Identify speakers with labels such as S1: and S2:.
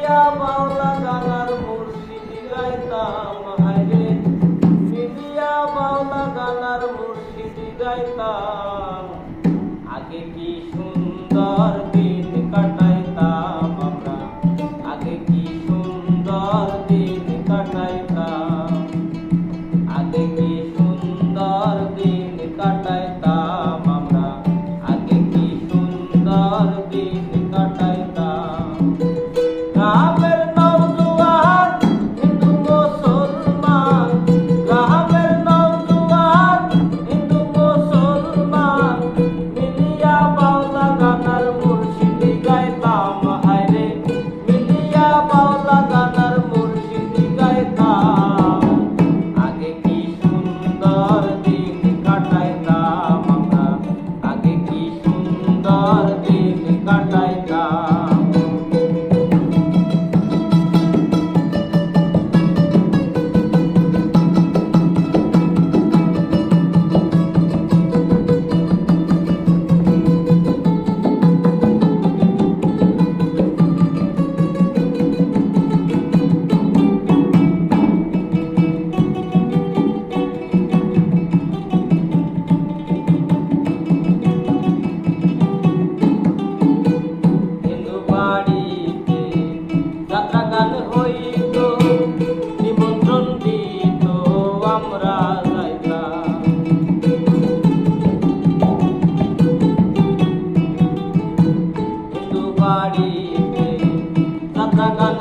S1: মিলিয়া বাউলা গানার মুর্শিদি গাইতাম হায়রে, মিলিয়া বাউলা গানার মুর্শিদি গাইতাম। আগে কি সুন্দর দিন কাটাইতাম আমরা, আগে কি সুন্দর দিন কাটাইতাম, আগে কি সুন্দর দিন কাটাইতাম আমরা, আগে কি সুন্দর দিন কাটাইতাম। গ্রামের নওজোয়ান হিন্দু মুসলমান, গ্রামের নওজোয়ান হিন্দু মুসলমান, মিলিয়া বাউলা গানার মুর্শিদি গাইতাম হায়রে, মিলিয়া বাউলা গানার মুর্শিদি গাইতাম। আগে কি সুন্দর দিন কাটাইতাম আমরা, আগে কি সুন্দর দিন কাটাইতাম। হিন্দু বাড়িতে যাত্রা গান হইত, নিমন্ত্রণ দিত আমরা যাইতাম। হিন্দু বাড়িতে যাত্রা গান